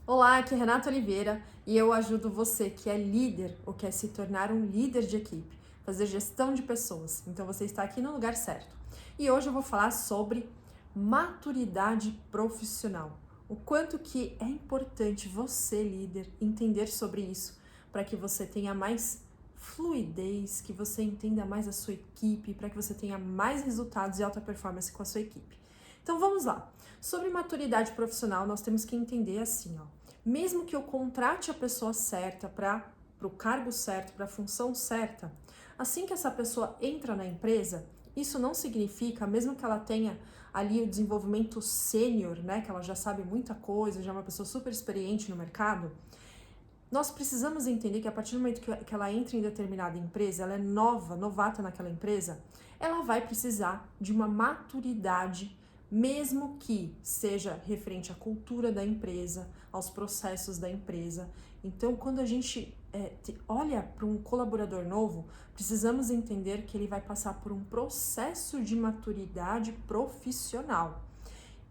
Olá, aqui é Renata Oliveira e eu ajudo você que é líder ou quer se tornar um líder de equipe, fazer gestão de pessoas. Então você está aqui no lugar certo. E hoje eu vou falar sobre maturidade profissional. O quanto que é importante você, líder, entender sobre isso para que você tenha mais fluidez, que você entenda mais a sua equipe, para que você tenha mais resultados e alta performance com a sua equipe. Então vamos lá. Sobre maturidade profissional, nós temos que entender assim, ó. Mesmo que eu contrate a pessoa certa para o cargo certo, para a função certa, assim que essa pessoa entra na empresa, isso não significa, mesmo que ela tenha ali o desenvolvimento sênior, né, que ela já sabe muita coisa, já é uma pessoa super experiente no mercado, nós precisamos entender que a partir do momento que ela entra em determinada empresa, ela é nova, novata naquela empresa, ela vai precisar de uma maturidade, mesmo que seja referente à cultura da empresa, aos processos da empresa. Então, quando a gente olha para um colaborador novo, precisamos entender que ele vai passar por um processo de maturidade profissional.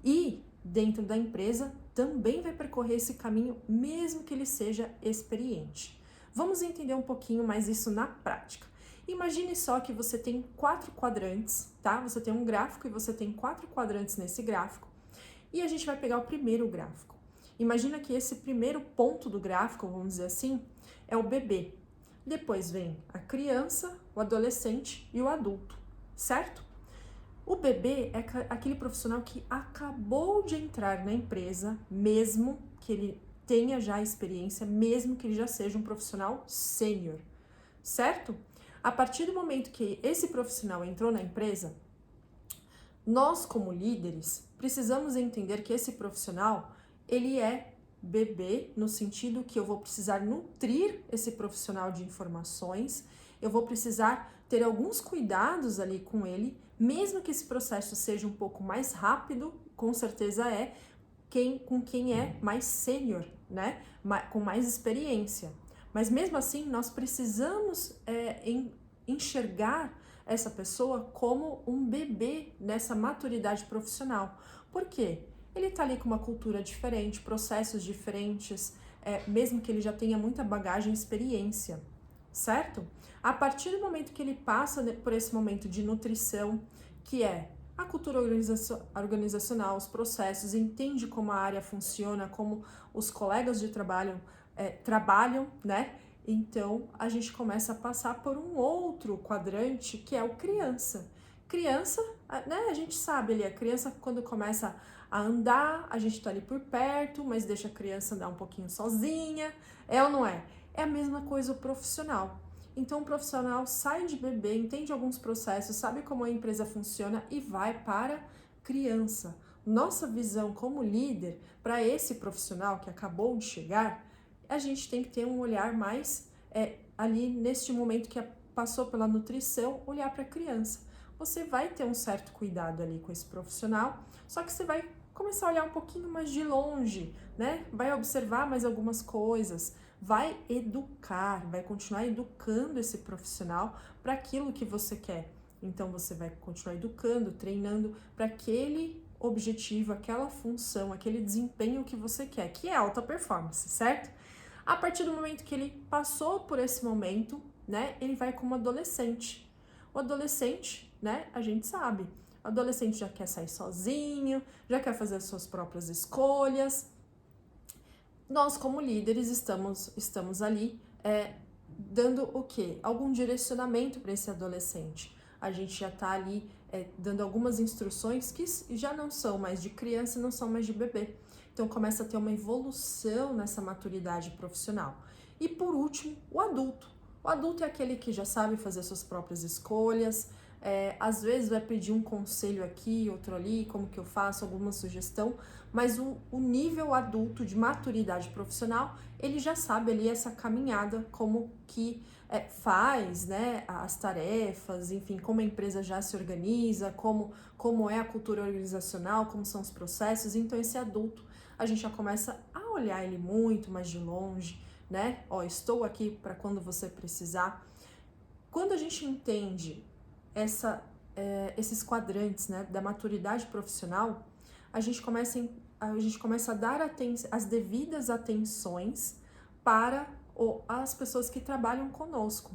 E dentro da empresa também vai percorrer esse caminho, mesmo que ele seja experiente. Vamos entender um pouquinho mais isso na prática. Imagine só que você tem 4 quadrantes, tá? Você tem um gráfico e você tem 4 quadrantes nesse gráfico. E a gente vai pegar o primeiro gráfico. Imagina que esse primeiro ponto do gráfico, vamos dizer assim, é o bebê. Depois vem a criança, o adolescente e o adulto, certo? O bebê é aquele profissional que acabou de entrar na empresa, mesmo que ele tenha já experiência, mesmo que ele já seja um profissional sênior, certo? A partir do momento que esse profissional entrou na empresa, nós como líderes precisamos entender que esse profissional, ele é bebê no sentido que eu vou precisar nutrir esse profissional de informações, eu vou precisar ter alguns cuidados ali com ele, mesmo que esse processo seja um pouco mais rápido, com certeza é com quem é mais sênior, né? Com mais experiência. Mas mesmo assim, nós precisamos enxergar essa pessoa como um bebê nessa maturidade profissional. Por quê? Ele tá ali com uma cultura diferente, processos diferentes, mesmo que ele já tenha muita bagagem e experiência, certo? A partir do momento que ele passa por esse momento de nutrição, que é a cultura organizacional, os processos, entende como a área funciona, como os colegas de trabalho trabalham, né? Então, a gente começa a passar por um outro quadrante, que é o criança. Criança, né, a gente sabe ali, a criança quando começa a andar, a gente tá ali por perto, mas deixa a criança andar um pouquinho sozinha, é ou não é? É a mesma coisa o profissional. Então, o profissional sai de bebê, entende alguns processos, sabe como a empresa funciona e vai para criança. Nossa visão como líder para esse profissional que acabou de chegar, a gente tem que ter um olhar mais ali neste momento que passou pela nutrição, olhar para a criança. Você vai ter um certo cuidado ali com esse profissional, só que você vai começar a olhar um pouquinho mais de longe, né? Vai observar mais algumas coisas, vai educar, vai continuar educando esse profissional para aquilo que você quer. Então você vai continuar educando, treinando para aquele objetivo, aquela função, aquele desempenho que você quer, que é alta performance, certo? A partir do momento que ele passou por esse momento, né, ele vai como adolescente. O adolescente, né, a gente sabe, o adolescente já quer sair sozinho, já quer fazer as suas próprias escolhas. Nós, como líderes, estamos ali dando o quê? Algum direcionamento para esse adolescente. A gente já está ali dando algumas instruções que já não são mais de criança, não são mais de bebê. Então começa a ter uma evolução nessa maturidade profissional. E por último, o adulto. O adulto é aquele que já sabe fazer suas próprias escolhas, às vezes vai pedir um conselho aqui, outro ali, como que eu faço, alguma sugestão, mas o nível adulto de maturidade profissional, ele já sabe ali essa caminhada, como que faz, né, as tarefas, enfim, como a empresa já se organiza, como é a cultura organizacional, como são os processos. Então esse adulto, a gente já começa a olhar ele muito mais de longe, né? Ó, estou aqui para quando você precisar. Quando a gente entende esses quadrantes, né, da maturidade profissional, a gente começa a gente começa a dar as devidas atenções para as pessoas que trabalham conosco.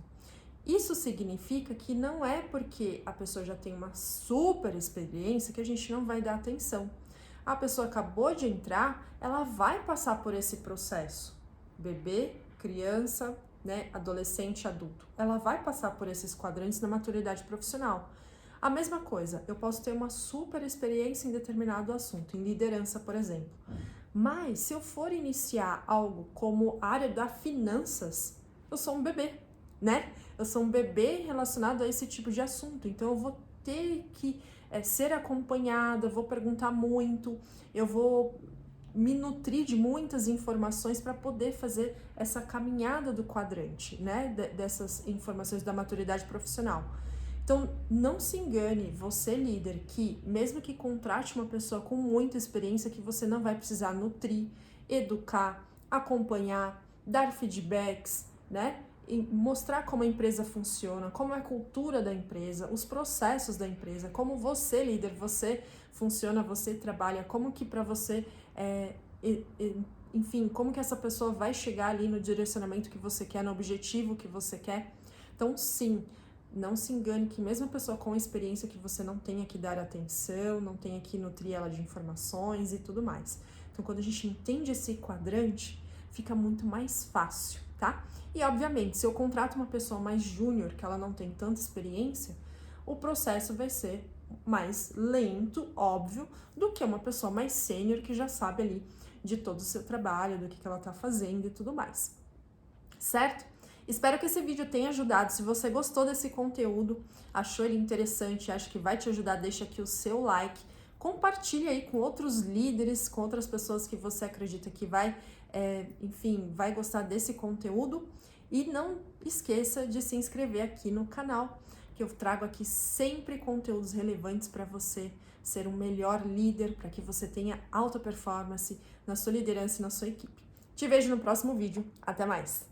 Isso significa que não é porque a pessoa já tem uma super experiência que a gente não vai dar atenção. A pessoa acabou de entrar, ela vai passar por esse processo. Bebê, criança, né, adolescente, adulto. Ela vai passar por esses quadrantes na maturidade profissional. A mesma coisa, eu posso ter uma super experiência em determinado assunto, em liderança, por exemplo. Mas se eu for iniciar algo como a área da finanças, eu sou um bebê, né? Eu sou um bebê relacionado a esse tipo de assunto, então eu vou ter que ser acompanhada, vou perguntar muito, eu vou me nutrir de muitas informações para poder fazer essa caminhada do quadrante, né? Dessas informações da maturidade profissional. Então, não se engane, você líder, que mesmo que contrate uma pessoa com muita experiência, que você não vai precisar nutrir, educar, acompanhar, dar feedbacks, né? E mostrar como a empresa funciona, como é a cultura da empresa, os processos da empresa, como você, líder, você funciona, você trabalha, como que para você, enfim, como que essa pessoa vai chegar ali no direcionamento que você quer, no objetivo que você quer. Então, sim, não se engane que mesmo a pessoa com experiência que você não tenha que dar atenção, não tenha que nutrir ela de informações e tudo mais. Então, quando a gente entende esse quadrante, fica muito mais fácil, tá? E, obviamente, se eu contrato uma pessoa mais júnior, que ela não tem tanta experiência, o processo vai ser mais lento, óbvio, do que uma pessoa mais sênior que já sabe ali de todo o seu trabalho, do que ela tá fazendo e tudo mais. Certo? Espero que esse vídeo tenha ajudado. Se você gostou desse conteúdo, achou ele interessante, acha que vai te ajudar, deixa aqui o seu like. Compartilhe aí com outros líderes, com outras pessoas que você acredita que vai, enfim, vai gostar desse conteúdo. E não esqueça de se inscrever aqui no canal, que eu trago aqui sempre conteúdos relevantes para você ser um melhor líder, para que você tenha alta performance na sua liderança e na sua equipe. Te vejo no próximo vídeo. Até mais!